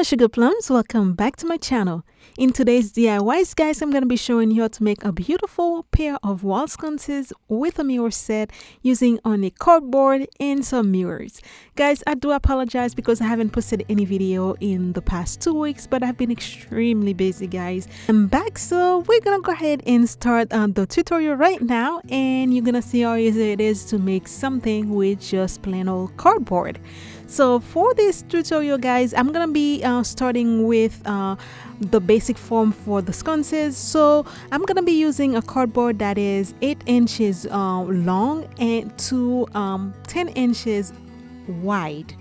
sugar plums, welcome back to my channel. In today's DIYs guys, I'm going to be showing you how to make a beautiful pair of wall sconces with a mirror set using only cardboard and some mirrors. Guys, I do apologize because I haven't posted any video in the past 2 weeks, but I've been extremely busy guys. I'm back, so we're going to go ahead and start the tutorial right now, and you're going to see how easy it is to make something with just plain old cardboard. So for this tutorial guys, I'm gonna be starting with the basic form for the sconces. So I'm gonna be using a cardboard that is 8 inches long and to 10 inches wide.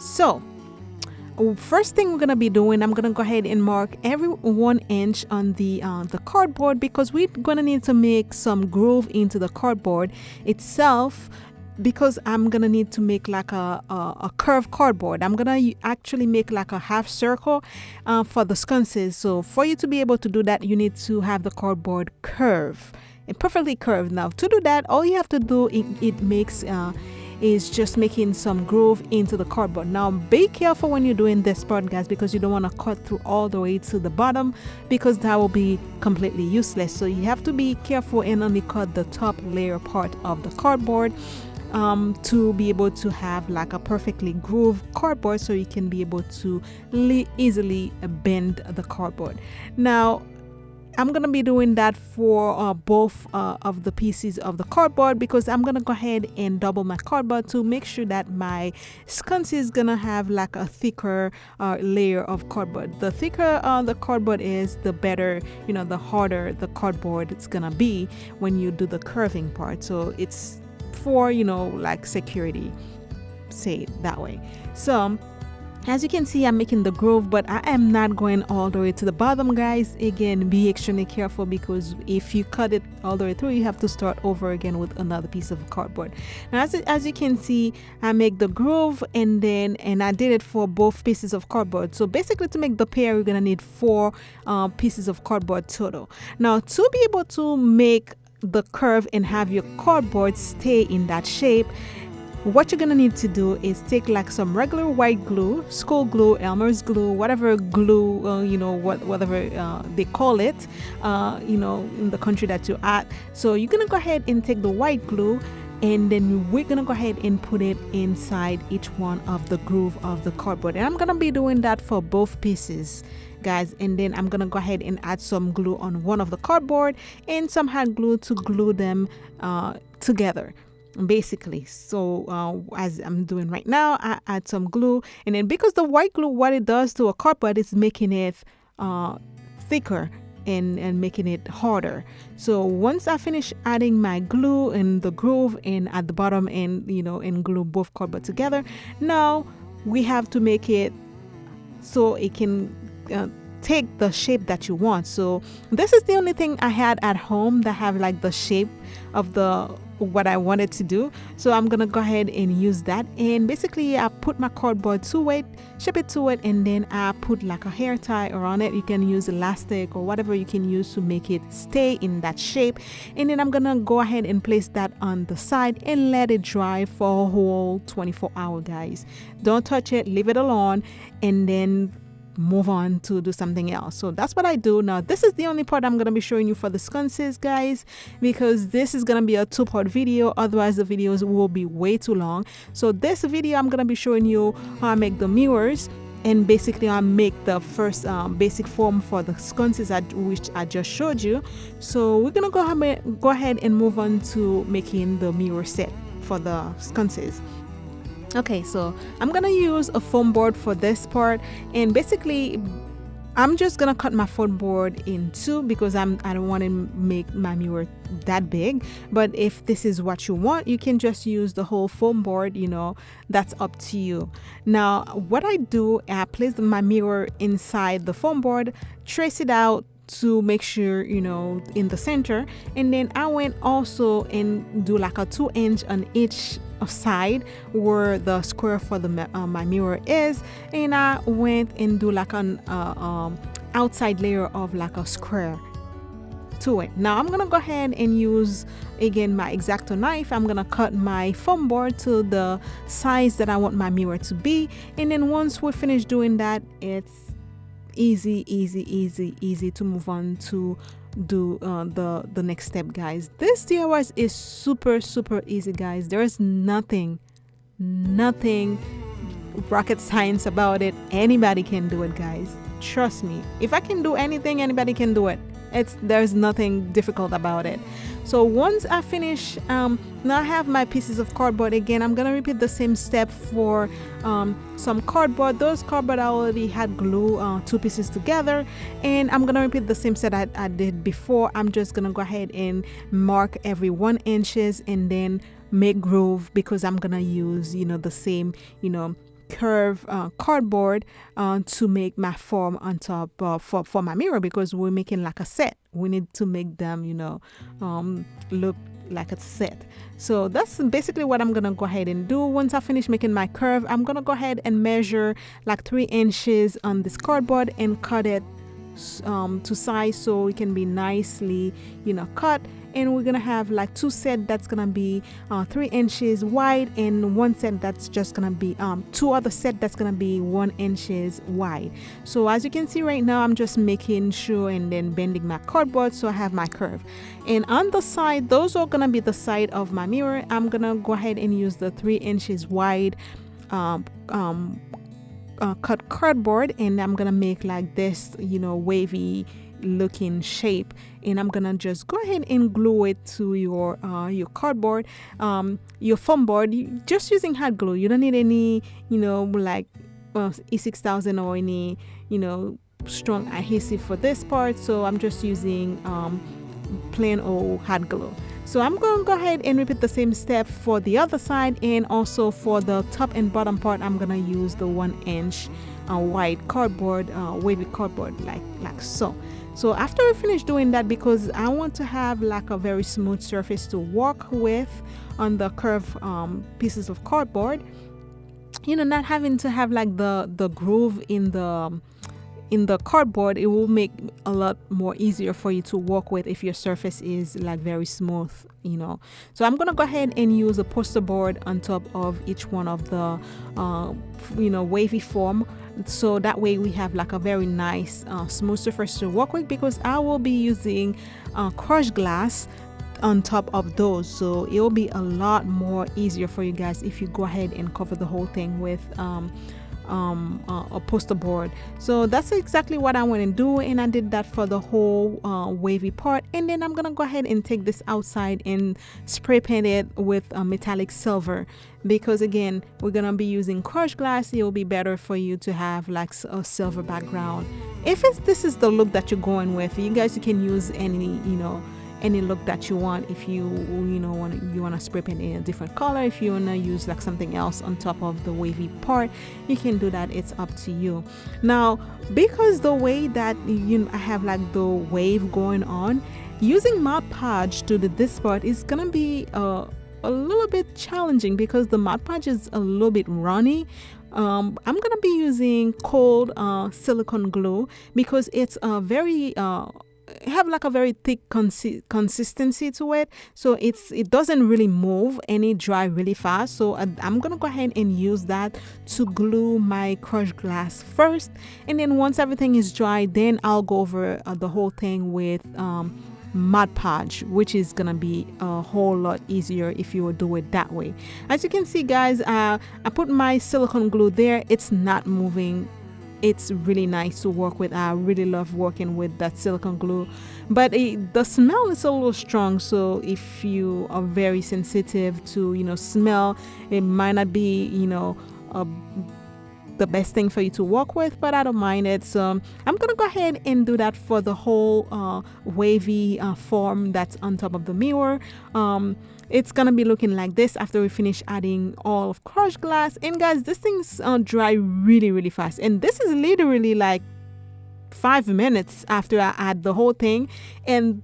So first thing we're gonna be doing, I'm gonna go ahead and mark every 1 inch on the cardboard, because we're gonna need to make some groove into the cardboard itself, because I'm gonna need to make like a curved cardboard. I'm gonna actually make like a half circle for the sconces. So for you to be able to do that, you need to have the cardboard curve and perfectly curved. Now to do that, all you have to do is just making some groove into the cardboard. Now be careful when you're doing this part guys, because you don't want to cut through all the way to the bottom, because that will be completely useless. So you have to be careful and only cut the top layer part of the cardboard to be able to have like a perfectly grooved cardboard, so you can be able to easily bend the cardboard. Now I'm gonna be doing that for both of the pieces of the cardboard, because I'm gonna go ahead and double my cardboard to make sure that my sconce is gonna have like a thicker layer of cardboard. The thicker the cardboard is, the better, you know, the harder the cardboard it's gonna be when you do the curving part. So it's for, you know, like security, say it that way. So as you can see, I'm making the groove, but I am not going all the way to the bottom guys. Again, be extremely careful, because if you cut it all the way through, you have to start over again with another piece of cardboard. Now as you can see, I make the groove, and I did it for both pieces of cardboard. So basically to make the pair, we're gonna need 4 pieces of cardboard total. Now to be able to make the curve and have your cardboard stay in that shape, what you're gonna need to do is take like some regular white glue, school glue, Elmer's glue, whatever glue, you know, whatever they call it, you know, in the country that you're at. So you're gonna go ahead and take the white glue, and then we're gonna go ahead and put it inside each one of the groove of the cardboard. And I'm gonna be doing that for both pieces guys, and then I'm gonna go ahead and add some glue on one of the cardboard and some hot glue to glue them together basically. So as I'm doing right now, I add some glue, and then because the white glue, what it does to a cardboard is making it thicker and making it harder. So once I finish adding my glue and the groove and at the bottom, and you know, and glue both cardboard together, now we have to make it so it can take the shape that you want. So this is the only thing I had at home that have like the shape of what I wanted to do. So I'm gonna go ahead and use that, and basically I put my cardboard to it, shape it to it, and then I put like a hair tie around it. You can use elastic or whatever you can use to make it stay in that shape, and then I'm gonna go ahead and place that on the side and let it dry for a whole 24 hours guys. Don't touch it, leave it alone, and then move on to do something else. So that's what I do. Now this is the only part I'm going to be showing you for the sconces guys, because this is going to be a 2-part video, otherwise the videos will be way too long. So this video I'm going to be showing you how I make the mirrors, and basically I make the first basic form for the sconces which I just showed you. So we're going to go ahead and move on to making the mirror set for the sconces. Okay, so I'm gonna use a foam board for this part, and basically I'm just gonna cut my foam board in 2, because I don't want to make my mirror that big. But if this is what you want, you can just use the whole foam board, you know, that's up to you. Now what I do, I place my mirror inside the foam board, trace it out to make sure, you know, in the center, and then I went also and do like a 2-inch on each side where the square for the my mirror is, and I went and do like an outside layer of like a square to it. Now I'm gonna go ahead and use again my X-Acto knife. I'm gonna cut my foam board to the size that I want my mirror to be, and then once we're finished doing that, it's easy to move on to do the next step, guys. This DIY is super easy, guys. There is nothing rocket science about it. Anybody can do it, guys. Trust me, if I can do anything, anybody can do it. There's nothing difficult about it. So once I finish, now I have my pieces of cardboard. Again, I'm gonna repeat the same step for some cardboard. Those cardboard I already had glue 2 pieces together, and I'm gonna repeat the same step I did before. I'm just gonna go ahead and mark every 1 inches and then make groove, because I'm gonna use the same curve cardboard to make my form on top for my mirror, because we're making like a set. We need to make them look like a set. So that's basically what I'm gonna go ahead and do. Once I finish making my curve, I'm gonna go ahead and measure like 3 inches on this cardboard and cut it to size so it can be nicely cut. And we're gonna have like 2 sets that's gonna be 3 inches wide, and 1 set that's just gonna be 2 other set that's gonna be 1 inches wide. So as you can see right now, I'm just making sure and then bending my cardboard so I have my curve. And on the side, those are gonna be the side of my mirror. I'm gonna go ahead and use the 3 inches wide cut cardboard, and I'm gonna make like this wavy looking shape, and I'm gonna just go ahead and glue it to your cardboard, your foam board, just using hot glue. You don't need any like E6000 or any strong adhesive for this part, so I'm just using plain old hot glue. So I'm going to go ahead and repeat the same step for the other side, and also for the top and bottom part I'm gonna use the 1 inch wide cardboard, wavy cardboard, like so. So after I finish doing that, because I want to have like a very smooth surface to work with on the curved pieces of cardboard, not having to have like the groove in the cardboard, it will make a lot more easier for you to work with if your surface is like very smooth. So I'm gonna go ahead and use a poster board on top of each one of the wavy form, so that way we have like a very nice smooth surface to work with, because I will be using crushed glass on top of those, so it will be a lot more easier for you guys if you go ahead and cover the whole thing with a poster board. So that's exactly what I want to do, and I did that for the whole wavy part. And then I'm gonna go ahead and take this outside and spray paint it with metallic silver, because again we're gonna be using crushed glass. It will be better for you to have like a silver background. If this is the look that you're going with, you guys, you can use any look that you want. If you want to spray paint in a different color, if you want to use like something else on top of the wavy part, you can do that. It's up to you. Now, because the way that I have like the wave going on, using Mod Podge to do this part is gonna be a little bit challenging, because the Mod Podge is a little bit runny. I'm gonna be using cold silicone glue, because it's a very have like a very thick consistency to it, so it doesn't really move and it dry really fast. So I'm gonna go ahead and use that to glue my crushed glass first, and then once everything is dry, then I'll go over the whole thing with Mod Podge, which is gonna be a whole lot easier if you will do it that way. As you can see, guys, I put my silicone glue there. It's not moving. It's really nice to work with. I really love working with that silicone glue, but the smell is a little strong, so if you are very sensitive to smell, it might not be the best thing for you to work with, but I don't mind it. So I'm gonna go ahead and do that for the whole wavy form that's on top of the mirror. It's gonna be looking like this after we finish adding all of crushed glass. And guys, this thing's dry really fast, and this is literally like 5 minutes after I add the whole thing, and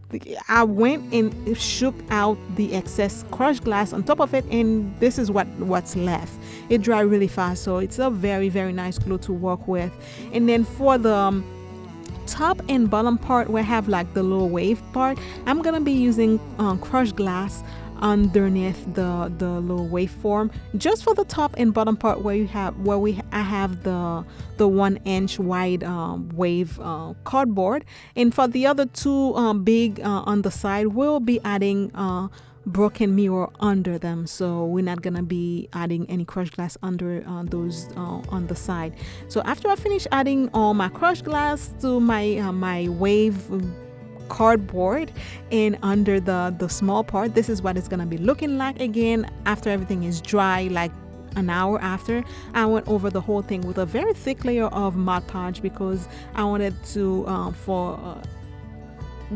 I went and shook out the excess crushed glass on top of it, and this is what's left. It dry really fast, so it's a very nice glue to work with. And then for the top and bottom part where I have like the little wave part, I'm gonna be using crushed glass underneath the little waveform, just for the top and bottom part where I have the 1 inch wide wave cardboard, and for the other two big on the side, we'll be adding broken mirror under them, so we're not gonna be adding any crushed glass under those on the side. So after I finish adding all my crushed glass to my wave cardboard and under the small part, this is what it's gonna be looking like. Again, after everything is dry, like an hour after, I went over the whole thing with a very thick layer of Mod Podge because I wanted to for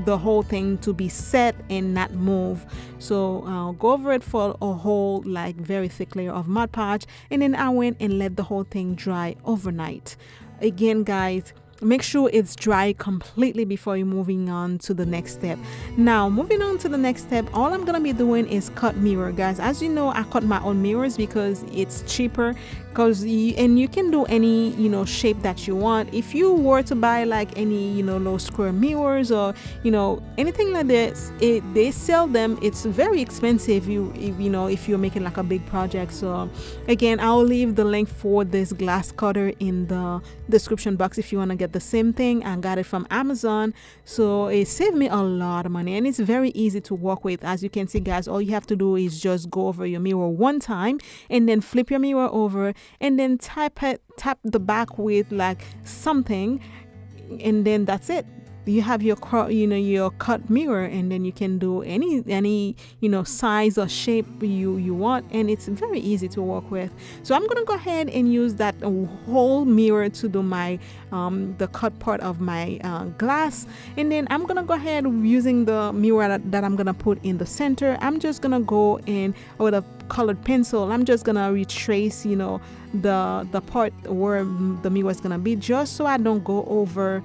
the whole thing to be set and not move. So go over it for a whole like very thick layer of Mod Podge, and then I went and let the whole thing dry overnight. Again, guys, make sure it's dry completely before you're moving on to the next step. Now, moving on to the next step, all I'm gonna be doing is cut mirror, guys. As you know, I cut my own mirrors because it's cheaper, and you can do any shape that you want. If you were to buy like any low square mirrors or anything like this, they sell them. It's very expensive if you're making like a big project. So again, I'll leave the link for this glass cutter in the description box if you want to get the same thing. I got it from Amazon, so it saved me a lot of money, and it's very easy to work with. As you can see, guys, all you have to do is just go over your mirror one time and then flip your mirror over and then tap the back with like something, and then that's it. You have your your cut mirror, and then you can do any size or shape you want, and it's very easy to work with. So I'm gonna go ahead and use that whole mirror to do my the cut part of my glass, and then I'm gonna go ahead using the mirror that I'm gonna put in the center. I'm just gonna go in with a colored pencil. I'm just gonna retrace the part where the mirror is gonna be, just so I don't go over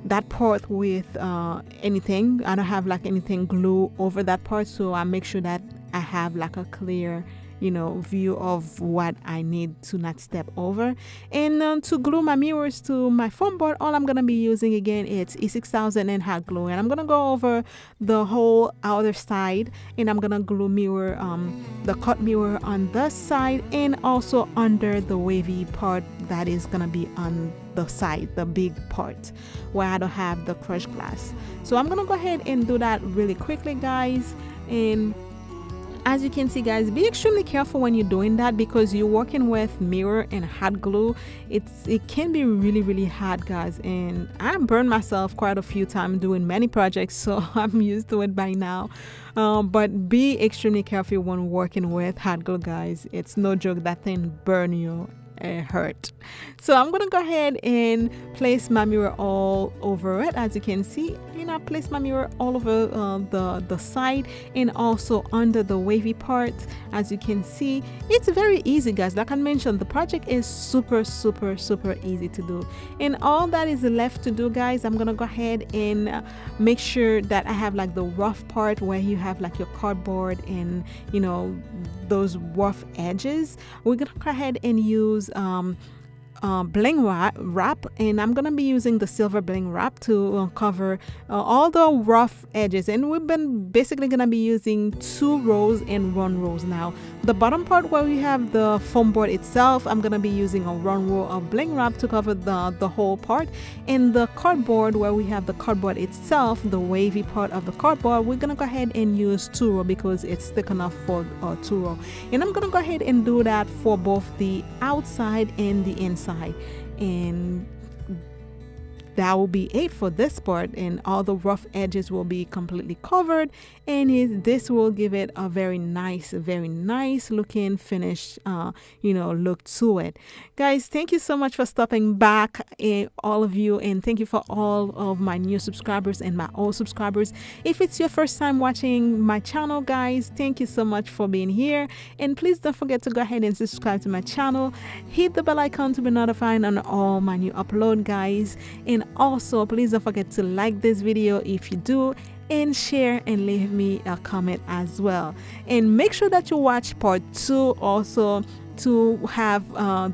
that part with anything. I don't have like anything glue over that part, so I make sure that I have like a clear view of what I need to not step over. And to glue my mirrors to my foam board, all I'm gonna be using again, it's E6000 and hot glue, and I'm gonna go over the whole outer side, and I'm gonna glue mirror the cut mirror on the side and also under the wavy part that is gonna be on the side, the big part where I don't have the crushed glass. So I'm gonna go ahead and do that really quickly, guys. And as you can see, guys, be extremely careful when you're doing that because you're working with mirror and hot glue. It can be really hard, guys, and I burned myself quite a few times doing many projects, so I'm used to it by now. But be extremely careful when working with hot glue, guys. It's no joke, that thing burn you. Hurt. So I'm gonna go ahead and place my mirror all over it. As you can see, I place my mirror all over the side and also under the wavy part. As you can see, it's very easy, guys. Like I mentioned, the project is super easy to do, and all that is left to do, guys, I'm gonna go ahead and make sure that I have like the rough part where you have like your cardboard and those rough edges. We're gonna go ahead and use bling wrap, and I'm gonna be using the silver bling wrap to cover all the rough edges, and we've been basically gonna be using 2 rows and 1 row. Now the bottom part where we have the foam board itself, I'm gonna be using a 1 row of bling wrap to cover the whole part, and the cardboard where we have the cardboard itself, the wavy part of the cardboard, we're gonna go ahead and use 2 row because it's thick enough for 2 row. And I'm gonna go ahead and do that for both the outside and the inside, and that will be it for this part, and all the rough edges will be completely covered, and this will give it a very nice looking finished look to it. Guys, thank you so much for stopping back, all of you, and thank you for all of my new subscribers and my old subscribers. If it's your first time watching my channel, guys, thank you so much for being here, and please don't forget to go ahead and subscribe to my channel. Hit the bell icon to be notified on all my new upload, guys, and also please don't forget to like this video if you do, and share and leave me a comment as well, and make sure that you watch part 2 also to have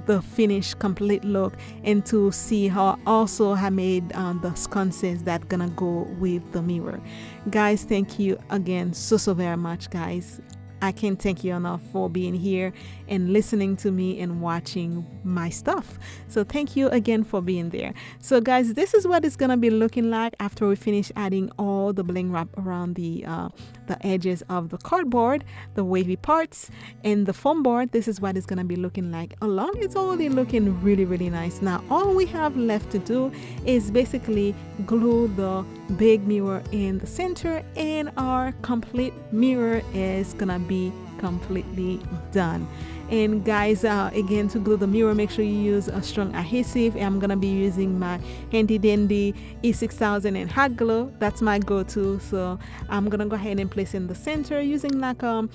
the finished complete look, and to see how also I made the sconces that gonna go with the mirror. Guys, thank you again so very much, guys. I can't thank you enough for being here and listening to me and watching my stuff. So thank you again for being there. So guys, this is what it's gonna be looking like after we finish adding all the bling wrap around the edges of the cardboard, the wavy parts, and the foam board. This is what it's gonna be looking like. Along, it's already looking really nice. Now all we have left to do is basically glue the big mirror in the center, and our complete mirror is gonna be completely done. And guys, again, to glue the mirror, make sure you use a strong adhesive. I'm gonna be using my handy dandy E6000 and hot glue. That's my go-to. So I'm gonna go ahead and place in the center using like a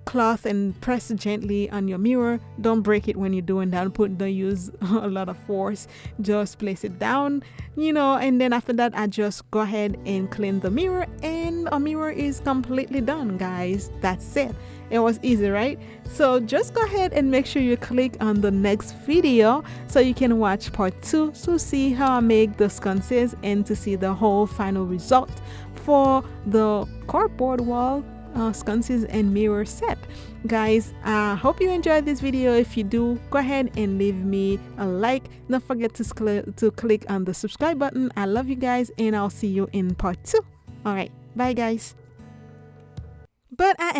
cloth and press gently on your mirror. Don't break it when you're doing that. Don't use a lot of force. Just place it down, you know, and then after that I just go ahead and clean the mirror, and our mirror is completely done, guys. That's it. It was easy, right? So just go ahead and make sure you click on the next video so you can watch part 2 to see how I make the sconces and to see the whole final result for the cardboard wall sconces and mirror set. Guys, I hope you enjoyed this video. If you do, go ahead and leave me a like. Don't forget to click on the subscribe button. I love you guys, and I'll see you in part 2. All right, bye guys. But I am